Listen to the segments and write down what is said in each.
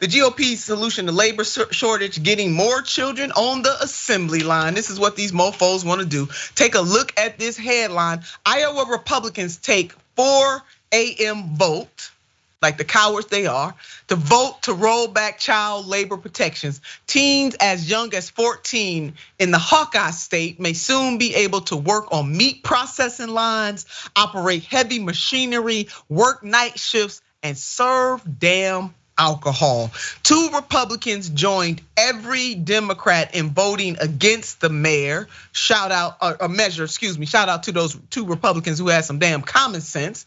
The GOP solution to labor shortage, getting more children on the assembly line. This is what these mofos want to do. Take a look at this headline. Iowa Republicans take 4 a.m. vote, like the cowards they are, to vote to roll back child labor protections. Teens as young as 14 in the Hawkeye State may soon be able to work on meat processing lines, operate heavy machinery, work night shifts, and serve damn alcohol. 2 Republicans joined every Democrat in voting against the measure. Shout out to those 2 Republicans who had some damn common sense.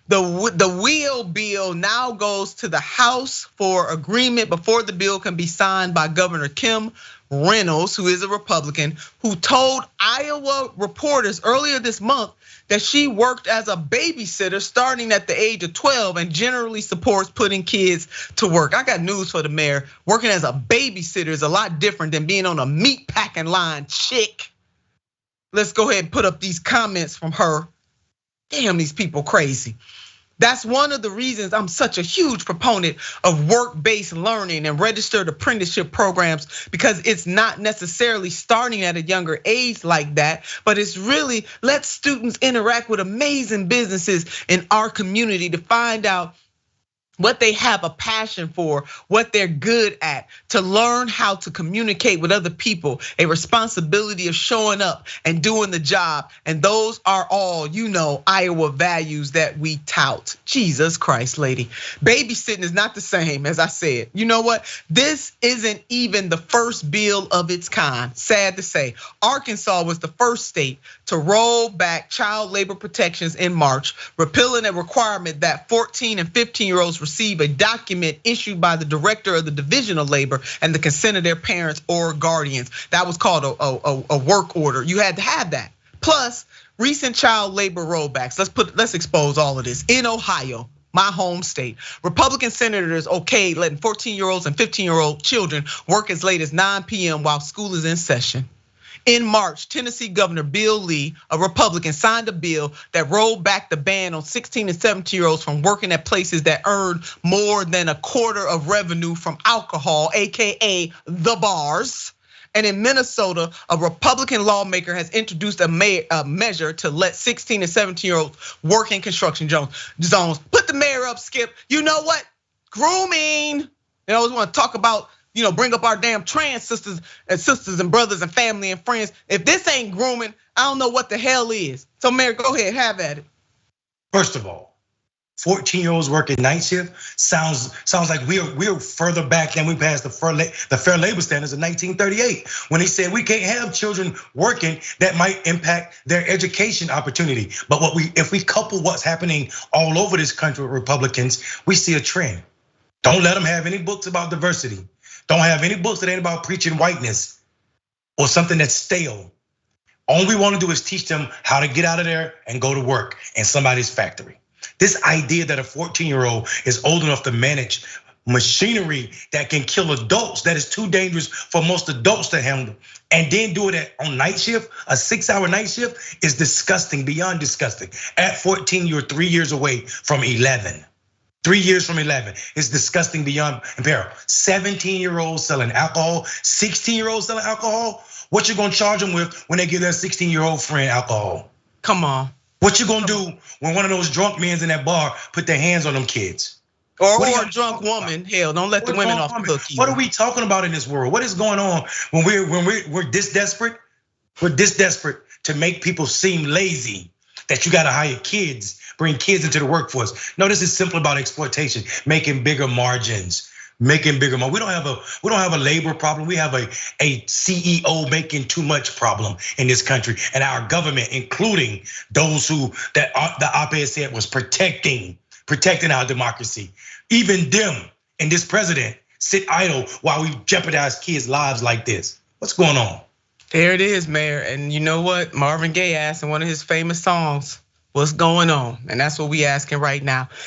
The wheel bill now goes to the House for agreement before the bill can be signed by Governor Kim Reynolds, who is a Republican, who told Iowa reporters earlier this month that she worked as a babysitter starting at the age of 12 and generally supports putting kids to work. I got news for the mayor. Working as a babysitter is a lot different than being on a meat packing line, chick. Let's go ahead and put up these comments from her. Damn, these people crazy. That's one of the reasons I'm such a huge proponent of work-based learning and registered apprenticeship programs, because it's not necessarily starting at a younger age like that, but it's really let students interact with amazing businesses in our community to find out what they have a passion for, what they're good at, to learn how to communicate with other people, a responsibility of showing up and doing the job. And those are all, Iowa values that we tout. Jesus Christ, lady. Babysitting is not the same, as I said. You know what? This isn't even the first bill of its kind, sad to say. Arkansas was the first state to roll back child labor protections in March, repealing a requirement that 14 and 15-year-olds receive a document issued by the director of the Division of Labor and the consent of their parents or guardians. That was called a work order. You had to have that. Plus, recent child labor rollbacks. Let's expose all of this. In Ohio, my home state, Republican senators okayed letting 14-year-olds and 15-year-old children work as late as 9 p.m. while school is in session. In March, Tennessee Governor Bill Lee, a Republican, signed a bill that rolled back the ban on 16 and 17-year-olds from working at places that earned more than a quarter of revenue from alcohol, AKA the bars. And in Minnesota, a Republican lawmaker has introduced a measure to let 16 and 17-year-olds work in construction zones. Put the mayor up, Skip. You know what? Grooming. I always want to talk about, bring up our damn trans sisters and brothers and family and friends. If this ain't grooming, I don't know what the hell is. So Mayor, go ahead, have at it. First of all, 14-year-olds working night shift sounds like we're further back than we passed the Fair Labor Standards of 1938, when they said we can't have children working that might impact their education opportunity. But if we couple what's happening all over this country with Republicans, we see a trend. Don't let them have any books about diversity. Don't have any books that ain't about preaching whiteness or something that's stale. All we want to do is teach them how to get out of there and go to work in somebody's factory. This idea that a 14-year-old is old enough to manage machinery that can kill adults, that is too dangerous for most adults to handle, and then do it on night shift, a 6-hour night shift, is disgusting, beyond disgusting. At 14, you're 3 years away from 11. 3 years from 11. It's disgusting beyond compare. 17-year-olds selling alcohol, 16-year-olds selling alcohol. What you gonna charge them with when they give their 16-year-old friend alcohol? Come on. What you gonna do when one of those drunk men in that bar put their hands on them kids? Or a drunk woman? Hell, don't let the women off the hook. What are we talking about in this world? What is going on when we're this desperate? We're this desperate to make people seem lazy, that you gotta hire kids, bring kids into the workforce. No, this is simply about exploitation, making bigger margins, making bigger money. We don't have a labor problem. We have a CEO making too much problem in this country, and our government, including those that the op-ed said was protecting our democracy. Even them and this president sit idle while we jeopardize kids' lives like this. What's going on? There it is, Mayor. And you know what? Marvin Gaye asked in one of his famous songs, what's going on? And that's what we asking right now.